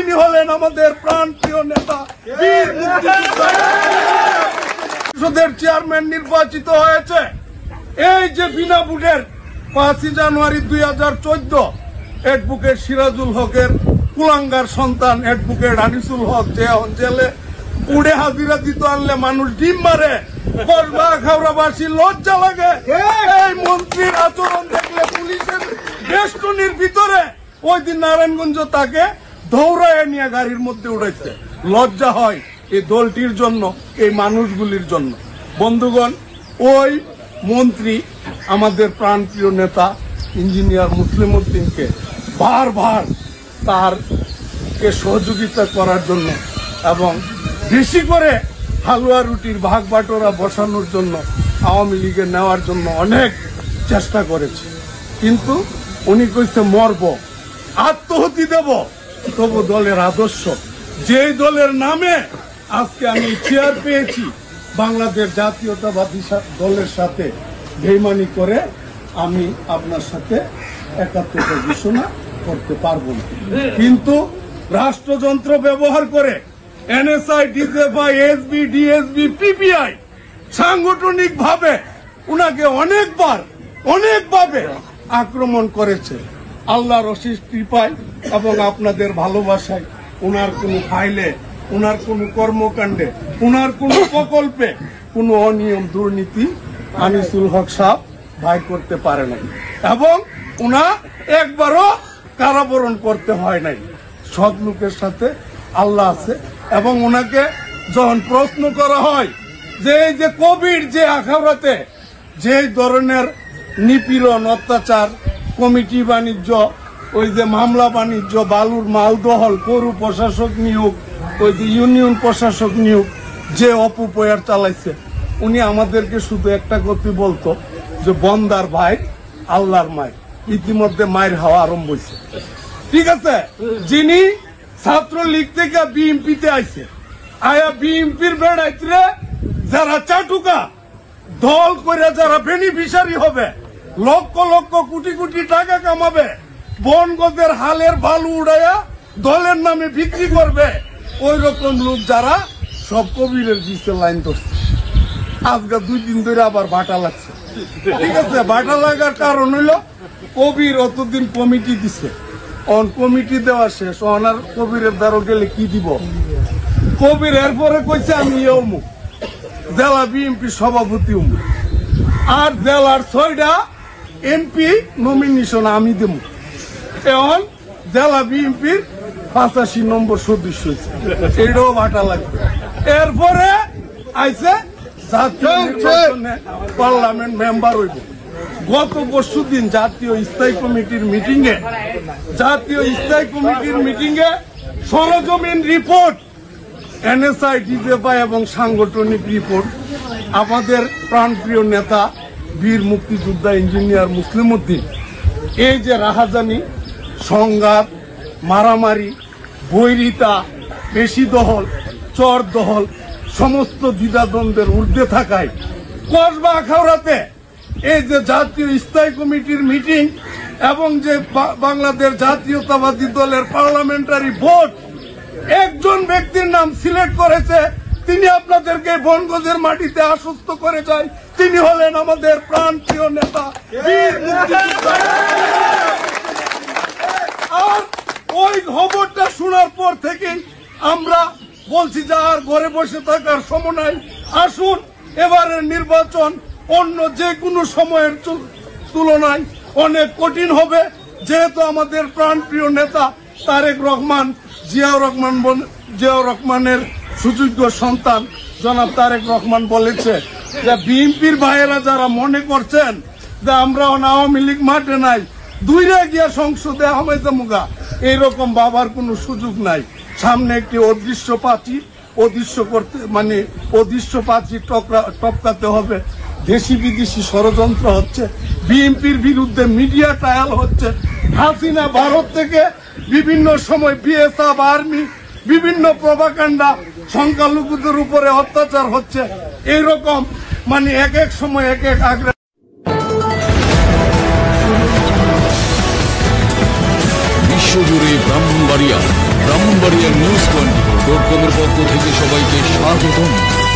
তিনি হলেন আমাদের প্রাণপ্রিয় নেতা বীর মুক্তিযোদ্ধা পরিষদের চেয়ারম্যান নির্বাচিত হয়েছে। এই যে বিনা ভোটের 5 জানুয়ারি 2014 অ্যাডভোকেট সিরাজুল হকের কুলাঙ্গার সন্তান অ্যাডভোকেট আনিসুল হক যে জেলে পুড়ে হাজিরা দিত আনলে মানুষ ডিম মারে, কসবা খাওড়াবাসী লজ্জা লাগে। এই মন্ত্রীর আচরণ দেখলে পুলিশের বেষ্টনীর ভিতরে ওই দিন নারায়ণগঞ্জ তাকে দৌড়ায় নিয়ে গাড়ির মধ্যে উঠেছে। লজ্জা হয় এই দলটির জন্য, এই মানুষগুলির জন্য। বন্ধুগণ, ওই মন্ত্রী আমাদের প্রাণপ্রিয় নেতা ইঞ্জিনিয়ার মুসলিম উদ্দিনকে বারবার তারকে সহযোগিতা করার জন্য এবং বেশি করে হালুয়া রুটির ভাগ বাটোরা বসানোর জন্য আওয়ামী লীগে নেওয়ার জন্য অনেক চেষ্টা করেছে, কিন্তু উনি কইছে মরব, আত্মহতি দেব, তবু দলের আদর্শ যেই দলের নামে আজকে আমি চেয়ার পেয়েছি, বাংলাদেশ জাতীয়তাবাদী দলের সাথে বেইমানি করে আমি আপনার সাথে একাত্মতা ঘোষণা করতে পারবো না। কিন্তু রাষ্ট্রযন্ত্র ব্যবহার করে NSI, DGFI, SB, DSB, PPI সাংগঠনিক ভাবে উনাকে অনেকভাবে আক্রমণ করেছে। আল্লাহর অশেষ কৃপায় এবং আপনাদের ভালোবাসায় উনার কোন ফাইলে, উনার কোন কর্মকাণ্ডে, উনার কোন প্রকল্পে কোন অনিয়ম দুর্নীতি আনিসুল হক সাহেব ভাই করতে পারে নাই এবং উনা একবারও কারাবরণ করতে হয় নাই। সৎ লোকের সাথে আল্লাহ আছে। এবং ওনাকে যখন প্রশ্ন করা হয় যে এই যে কোভিড যে আখাউড়াতে যে ধরনের নিপীড়ন, অত্যাচার, কমিটি বাণিজ্য, ওই যে মামলা বাণিজ্য, বালুর মালদহল, পৌর প্রশাসক নিয়োগ, ওই যে ইউনিয়ন প্রশাসক নিয়োগ যে অপপ্রয়ার চালাইছে, উনি আমাদেরকে শুধু একটা কথা বলতো যে বন্দার ভাই আল্লাহর মায়ের। ইতিমধ্যে মায়ের হাওয়া আরম্ভ হয়েছে। ঠিক আছে, যিনি ছাত্রলীগ থেকে বিএনপিতে আইছে, আয়া বিএনপির বেড়াইতে যারা চাটুকা দল করে যারা বেনিফিশিয়ারি হবে, লক্ষ লক্ষ কোটি কোটি টাকা কামাবে, বনগদের হালের বালু উড়াইয়া দলের নামে বিক্রি করবে, ওই রকম লোক যারা সব কবিরের পিছে লাইন ধরছে। আজকে 2 দিন ধরে আবার ভাটা লাগছে। ঠিক আছে, ভাটা লাগার কারণ হইল কবির অতদিন কমিটি দিছে, অন কমিটি দেওয়া শেষ, অনার কবিরের দ্বারা গেলে কি দিব? কবির এরপরে কইছে আমি অমুক জেলা বিএনপি সভাপতি অমুক, আর জেলার 6টা এমপি নমিনেশন আমি দেব। এখন জেলা বিএনপির 85 নম্বর সদস্য হয়েছে, এটাও ভাটা লাগবে। এরপরে আইছে জাতীয় নির্বাচনে পার্লামেন্ট মেম্বার হইব। গত পরশুদিন জাতীয় স্থায়ী কমিটির মিটিংয়ে সরজমিন রিপোর্ট, এনএসআই, ডিজিএফআই এবং সাংগঠনিক রিপোর্ট আমাদের প্রাণপ্রিয় নেতা বীর মুক্তিযোদ্ধা ইঞ্জিনিয়ার মুসলিম উদ্দিন এই যে রাহাজানি, সংঘাত, মারামারি, বৈরিতা, পেশি দহল, চর দহল সমস্ত দ্বিধাদ্বন্দ্বের ঊর্ধ্বে থাকায় কসবা আখাউড়াতে এই যে জাতীয় স্থায়ী কমিটির মিটিং এবং যে বাংলাদেশ জাতীয়তাবাদী দলের পার্লামেন্টারি ভোট একজন ব্যক্তির নাম সিলেক্ট করেছে, তিনি আপনাদেরকে বনগঞ্জের মাটিতে আশ্বস্ত করে যায়, তিনি হলেন আমাদের প্রাণপ্রিয় নেতা বীর মুক্তিযোদ্ধা। আর ওই খবরটা শোনার পর থেকেই আমরা বলছি যে আর ঘরে বসে থাকার সময় নাই, আসুন এবারের নির্বাচন অন্য যে কোনো সময়ের তুলনায় অনেক কঠিন হবে, যেহেতু আমাদের প্রাণপ্রিয় নেতা তারেক রহমান, জিয়াউর রহমানের সুযোগ্য সন্তান জনাব তারেক রহমান বলেছে যে বিএনপির ভাইয়েরা যারা মনে করছেন যে আমরা আওয়ামী লীগ মাঠে নাই, দূরে গিয়া সংসদে হামাইতে মুগা, এইরকম বাবার কোনো সুযোগ নাই। সামনে একটি অদৃশ্য পাঁচি টপকাতে হবে। দেশি বিদেশি ষড়যন্ত্র হচ্ছে, বিএনপির বিরুদ্ধে মিডিয়া ট্রায়াল হচ্ছে, হাসিনা ভারত থেকে বিভিন্ন সময় বিএসএফ, আর্মি, বিভিন্ন প্রপাগান্ডা, সংখ্যালঘুদের উপরে অত্যাচার হচ্ছে। এইরকম এক এক সময় এক এক আগ্রহ। বিশ্বজুড়ে ব্রাহ্মণবাড়িয়া ব্রাহ্মণবাড়িয়া নিউজ 24.com এর পক্ষ থেকে সবাইকে স্বাগতম।